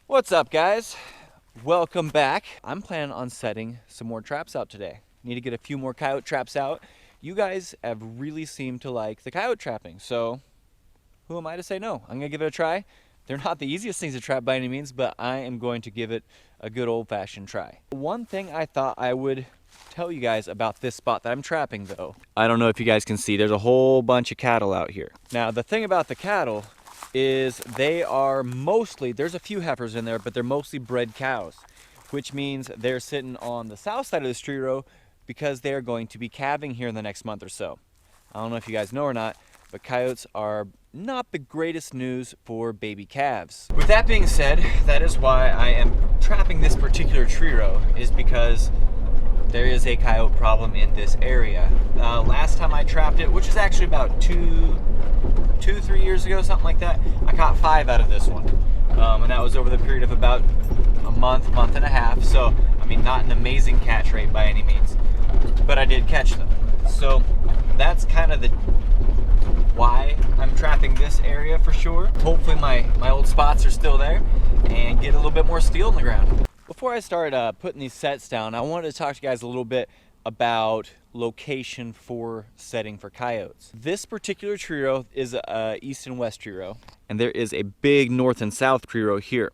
What's up, guys? Welcome back. I'm planning on setting some more traps out today. Need to get a few more coyote traps out. You guys have really seemed to like the coyote trapping, so who am I to say no? I'm gonna give it a try. They're not the easiest things to trap by any means, but I am going to give it a good old-fashioned try. One thing I thought I would tell you guys about this spot that I'm trapping, though. I don't know if you guys can see, there's a whole bunch of cattle out here. Now, the thing about the cattle is they are mostly, there's a few heifers in there, but they're mostly bred cows, which means they're sitting on the south side of this tree row because they're going to be calving here in the next month or so. I don't know if you guys know or not, but coyotes are not the greatest news for baby calves. With that being said, that is why I am trapping this particular tree row, is because there is a coyote problem in this area. Last time I trapped it, which is actually about 3 years ago, something like that, I caught 5 out of this one. And that was over the period of about a month and a half. So, I mean, not an amazing catch rate by any means, but I did catch them. So that's kind of why I'm trapping this area for sure. Hopefully my old spots are still there and get a little bit more steel in the ground. Before I start putting these sets down, I wanted to talk to you guys a little bit about location for setting for coyotes. This particular tree row is a east and west tree row, and there is a big north and south tree row here,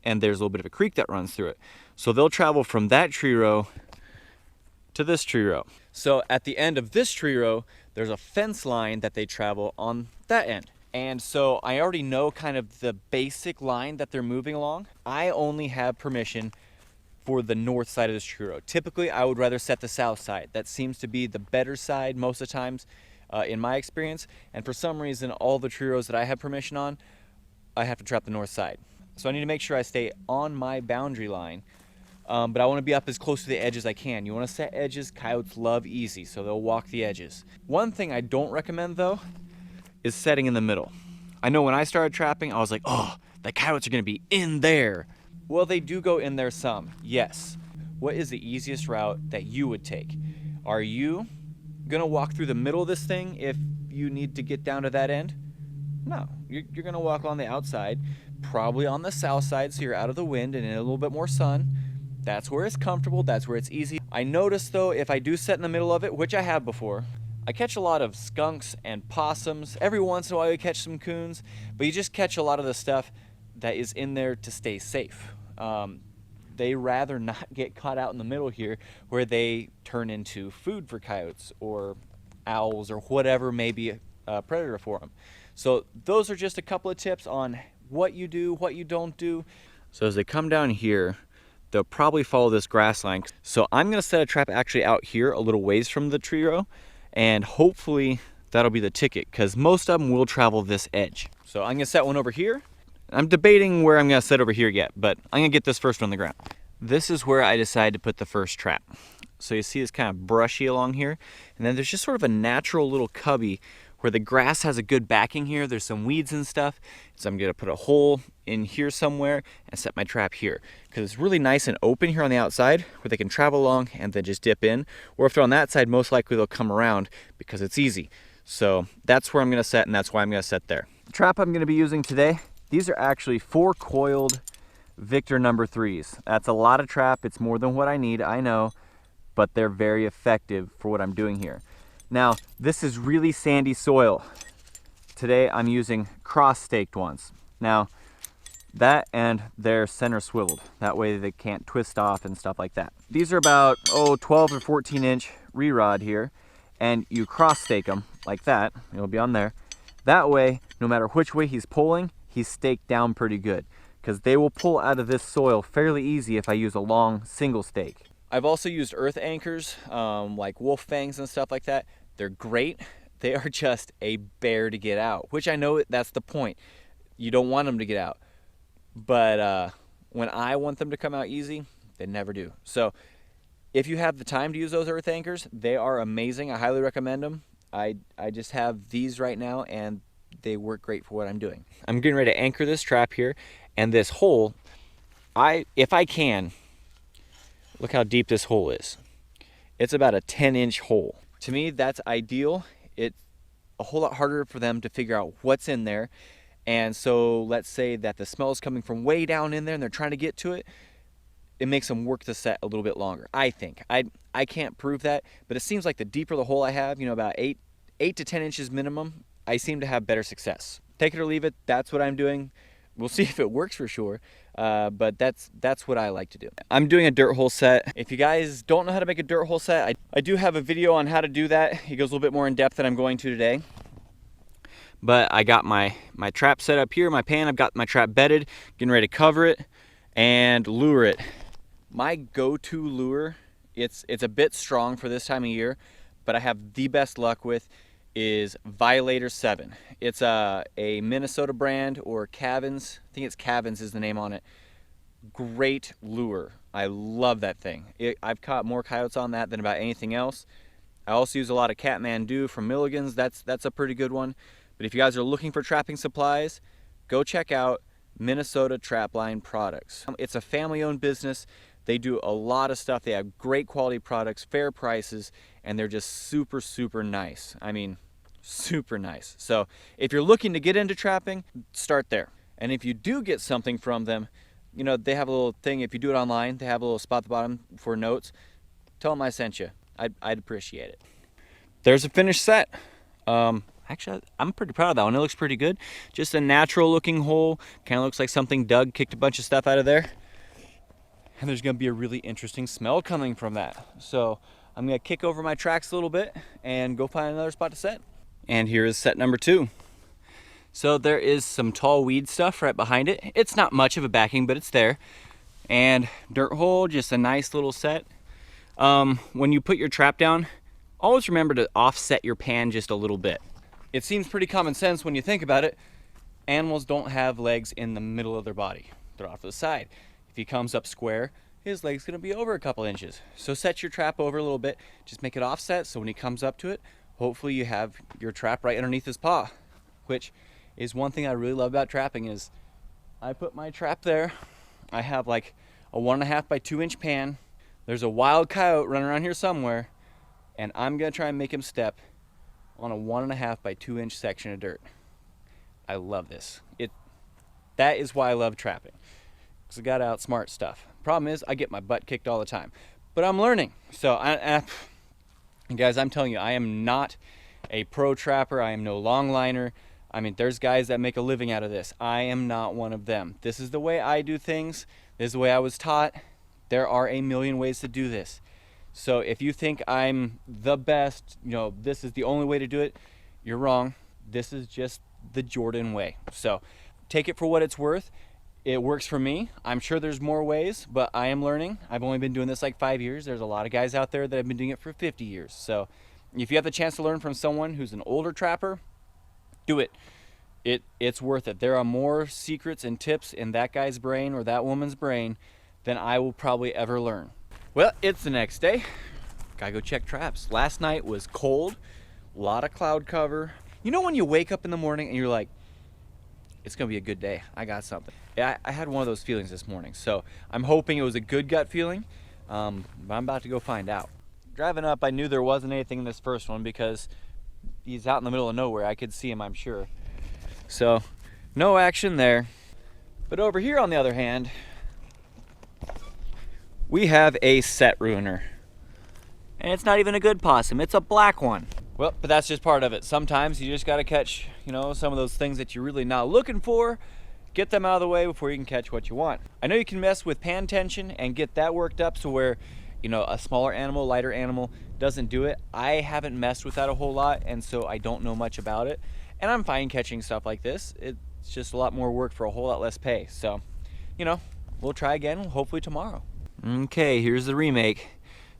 and there's a little bit of a creek that runs through it. So they'll travel from that tree row to this tree row. So at the end of this tree row, there's a fence line that they travel on that end. And so I already know kind of the basic line that they're moving along. I only have permission for the north side of this tree row. Typically, I would rather set the south side. That seems to be the better side most of the times in my experience. And for some reason, all the tree rows that I have permission on, I have to trap the north side. So I need to make sure I stay on my boundary line. But I want to be up as close to the edge as I can. You want to set edges, coyotes love easy, so they'll walk the edges. One thing I don't recommend though, is setting in the middle. I know when I started trapping, I was like, oh, the coyotes are gonna be in there. Well, they do go in there some, yes. What is the easiest route that you would take? Are you gonna walk through the middle of this thing if you need to get down to that end? No, you're gonna walk on the outside, probably on the south side so you're out of the wind and in a little bit more sun. That's where it's comfortable, that's where it's easy. I notice though, if I do set in the middle of it, which I have before, I catch a lot of skunks and possums. Every once in a while you catch some coons, but you just catch a lot of the stuff that is in there to stay safe. They rather not get caught out in the middle here where they turn into food for coyotes or owls or whatever may be a predator for them. So those are just a couple of tips on what you do, what you don't do. So as they come down here, they'll probably follow this grass line. So I'm gonna set a trap actually out here a little ways from the tree row, and hopefully that'll be the ticket because most of them will travel this edge. So I'm gonna set one over here. I'm debating where I'm gonna set over here yet, but I'm gonna get this first one on the ground. This is where I decided to put the first trap. So you see it's kind of brushy along here, and then there's just sort of a natural little cubby where the grass has a good backing here. There's some weeds and stuff. So I'm gonna put a hole in here somewhere and set my trap here because it's really nice and open here on the outside where they can travel along and then just dip in. Or if they're on that side, most likely they'll come around because it's easy. So that's where I'm gonna set, and that's why I'm gonna set there. The trap I'm gonna be using today, these are actually 4 coiled Victor number 3s. That's a lot of trap. It's more than what I need, I know, but they're very effective for what I'm doing here. Now, this is really sandy soil. Today I'm using cross-staked ones. Now, that and they're center swiveled. That way they can't twist off and stuff like that. These are about, 12 or 14 inch re-rod here, and you cross-stake them like that. It'll be on there. That way, no matter which way he's pulling, he's staked down pretty good because they will pull out of this soil fairly easy if I use a long single stake. I've also used earth anchors, like wolf fangs and stuff like that. They're great. They are just a bear to get out, which I know that's the point. You don't want them to get out. But when I want them to come out easy, they never do. So if you have the time to use those earth anchors, they are amazing. I highly recommend them. I just have these right now and they work great for what I'm doing. I'm getting ready to anchor this trap here, and this hole, if I can, look how deep this hole is. It's about a 10-inch hole. To me, that's ideal. It's a whole lot harder for them to figure out what's in there, And so let's say that the smell is coming from way down in there and they're trying to get to it. It makes them work the set a little bit longer, I think. I can't prove that, but it seems like the deeper the hole I have, about 8 to 10 inches minimum, I seem to have better success. Take it or leave it, that's what I'm doing. We'll see if it works for sure, but that's what I like to do. I'm doing a dirt hole set. If you guys don't know how to make a dirt hole set, I do have a video on how to do that. It goes a little bit more in depth than I'm going to today. But I got my trap set up here, my pan. I've got my trap bedded, getting ready to cover it and lure it. My go-to lure, it's a bit strong for this time of year, but I have the best luck with is Violator 7. It's a Minnesota brand, or Cavins. I think it's Cavins is the name on it. Great lure. I love that thing. I've caught more coyotes on that than about anything else. I also use a lot of Kathmandu from Milligan's. That's a pretty good one. But if you guys are looking for trapping supplies, go check out Minnesota Trapline Products. It's a family-owned business. They do a lot of stuff. They have great quality products, fair prices, and they're just super, super nice. I mean, super nice. So if you're looking to get into trapping, start there. And if you do get something from them, they have a little thing. If you do it online, they have a little spot at the bottom for notes. Tell them I sent you. I'd appreciate it. There's a finished set. Actually, I'm pretty proud of that one. It looks pretty good. Just a natural looking hole. Kind of looks like something Doug kicked a bunch of stuff out of there. And there's gonna be a really interesting smell coming from that. So I'm gonna kick over my tracks a little bit and go find another spot to set. And here is set number 2. So there is some tall weed stuff right behind it. It's not much of a backing, but it's there. And dirt hole, just a nice little set. When you put your trap down, always remember to offset your pan just a little bit. It seems pretty common sense when you think about it. Animals don't have legs in the middle of their body. They're off to the side. If he comes up square, his leg's gonna be over a couple inches. So set your trap over a little bit, just make it offset so when he comes up to it, hopefully you have your trap right underneath his paw, which is one thing I really love about trapping is I put my trap there. I have like a 1.5 by 2 inch pan. There's a wild coyote running around here somewhere, and I'm gonna try and make him step on a 1.5 by 2 inch section of dirt. I love this. That is why I love trapping, because I gotta outsmart stuff. Problem is, I get my butt kicked all the time, but I'm learning. So, guys, I'm telling you, I am not a pro trapper. I am no long liner. I mean, there's guys that make a living out of this. I am not one of them. This is the way I do things. This is the way I was taught. There are a million ways to do this. So if you think I'm the best, this is the only way to do it, you're wrong. This is just the Jordan way. So take it for what it's worth. It works for me. I'm sure there's more ways, but I am learning. I've only been doing this like 5 years. There's a lot of guys out there that have been doing it for 50 years. So if you have the chance to learn from someone who's an older trapper, do it. It's worth it. There are more secrets and tips in that guy's brain or that woman's brain than I will probably ever learn. Well, it's the next day. Gotta go check traps. Last night was cold, a lot of cloud cover. You know when you wake up in the morning and you're like, it's gonna be a good day, I got something. Yeah, I had one of those feelings this morning, so I'm hoping it was a good gut feeling, but I'm about to go find out. Driving up, I knew there wasn't anything in this first one because he's out in the middle of nowhere. I could see him, I'm sure. So, no action there. But over here, on the other hand, we have a set ruiner. And it's not even a good possum, it's a black one. Well, but that's just part of it. Sometimes you just gotta catch, some of those things that you're really not looking for, get them out of the way before you can catch what you want. I know you can mess with pan tension and get that worked up so where, a smaller animal, lighter animal doesn't do it. I haven't messed with that a whole lot, and so I don't know much about it. And I'm fine catching stuff like this. It's just a lot more work for a whole lot less pay. So, we'll try again, hopefully tomorrow. Okay, here's the remake.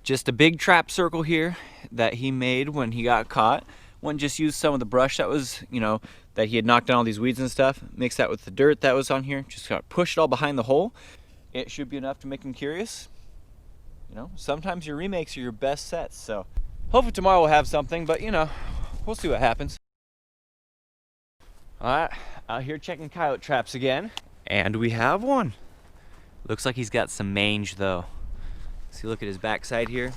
Just a big trap circle here that he made when he got caught. One just used some of the brush that was, that he had knocked down all these weeds and stuff. Mixed that with the dirt that was on here. Just got to push it all behind the hole. It should be enough to make him curious. Sometimes your remakes are your best sets. So hopefully tomorrow we'll have something, but we'll see what happens. All right, out here checking coyote traps again. And we have one. Looks like he's got some mange though. See, look at his backside here.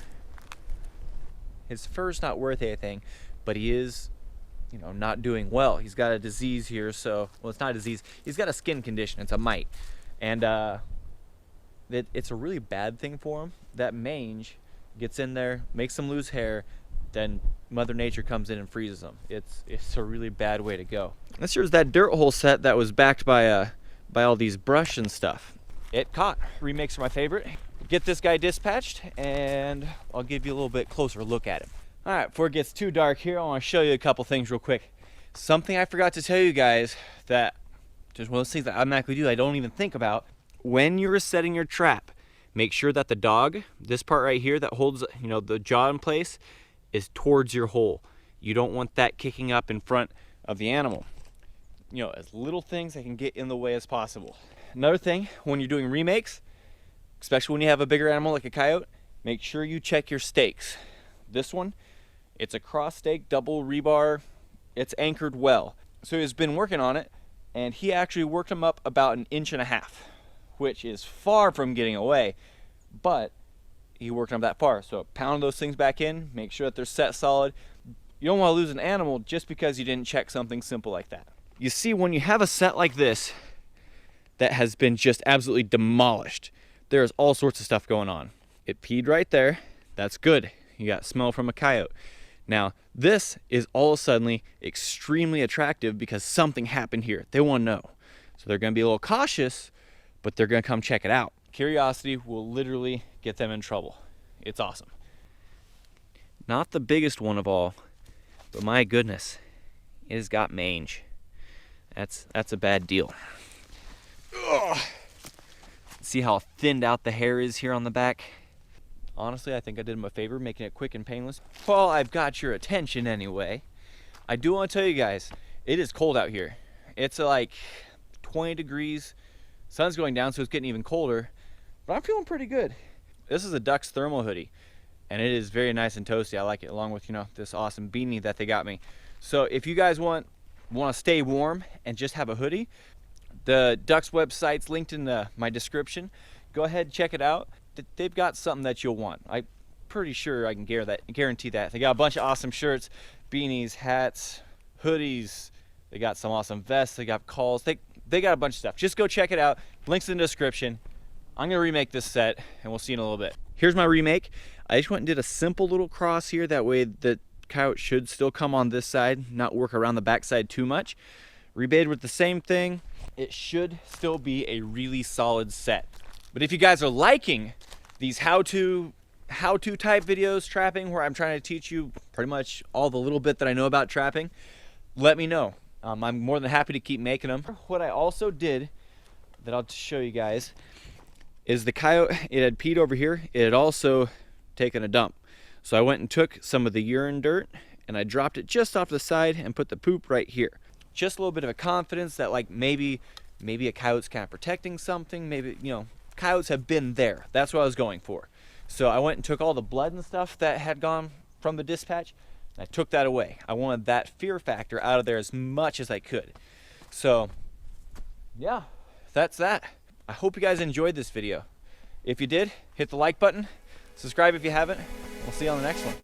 His fur's not worth anything, but he is you know, not doing well. He's got a disease here, so, well, it's not a disease. He's got a skin condition. It's a mite. And it's a really bad thing for him. That mange gets in there, makes him lose hair, then Mother Nature comes in and freezes him. It's a really bad way to go. This here's that dirt hole set that was backed by all these brush and stuff. It caught. Remakes are my favorite. Get this guy dispatched, and I'll give you a little bit closer look at him. All right, before it gets too dark here, I want to show you a couple things real quick. Something I forgot to tell you guys that just one of those things that I automatically do, I don't even think about. When you're setting your trap, make sure that the dog, this part right here that holds, you know, the jaw in place, is towards your hole. You don't want that kicking up in front of the animal. You know, as little things that can get in the way as possible. Another thing, when you're doing remakes, especially when you have a bigger animal like a coyote, make sure you check your stakes. This one, it's a cross stake, double rebar. It's anchored well. So he's been working on it, and he actually worked them up about 1.5 inches, which is far from getting away, but he worked them that far. So pound those things back in, make sure that they're set solid. You don't want to lose an animal just because you didn't check something simple like that. You see, when you have a set like this that has been just absolutely demolished, there's all sorts of stuff going on. It peed right there. That's good. You got smell from a coyote. Now, this is all of a sudden extremely attractive because something happened here. They want to know. So they're going to be a little cautious, but they're going to come check it out. Curiosity will literally get them in trouble. It's awesome. Not the biggest one of all, but my goodness, it has got mange. That's a bad deal. Ugh. See how thinned out the hair is here on the back? Honestly, I think I did him a favor making it quick and painless. Well, I've got your attention anyway. I do want to tell you guys, it is cold out here. It's like 20 degrees. Sun's going down, so it's getting even colder. But I'm feeling pretty good. This is a Ducks thermal hoodie, and it is very nice and toasty. I like it, along with, you know, this awesome beanie that they got me. So if you guys want to stay warm and just have a hoodie, the Ducks website's linked in my description. Go ahead and check it out. They've got something that you'll want. I'm pretty sure I can guarantee that. They got a bunch of awesome shirts, beanies, hats, hoodies. They got some awesome vests. They got calls. They got a bunch of stuff. Just go check it out. Links in the description. I'm going to remake this set, and we'll see in a little bit. Here's my remake. I just went and did a simple little cross here. That way the coyote should still come on this side, not work around the back side too much. Rebaited with the same thing. It should still be a really solid set. But if you guys are liking these how-to type videos, trapping, where I'm trying to teach you pretty much all the little bit that I know about trapping, let me know. I'm more than happy to keep making them. What I also did, that I'll show you guys, is the coyote, it had peed over here. It had also taken a dump. So I went and took some of the urine dirt and I dropped it just off the side and put the poop right here. Just a little bit of a confidence that, like, maybe a coyote's kind of protecting something. Maybe, you know, coyotes have been there. That's what I was going for. So I went and took all the blood and stuff that had gone from the dispatch, and I took that away. I wanted that fear factor out of there as much as I could. So yeah, that's that. I hope you guys enjoyed this video. If you did, hit the like button, subscribe if you haven't. We'll see you on the next one.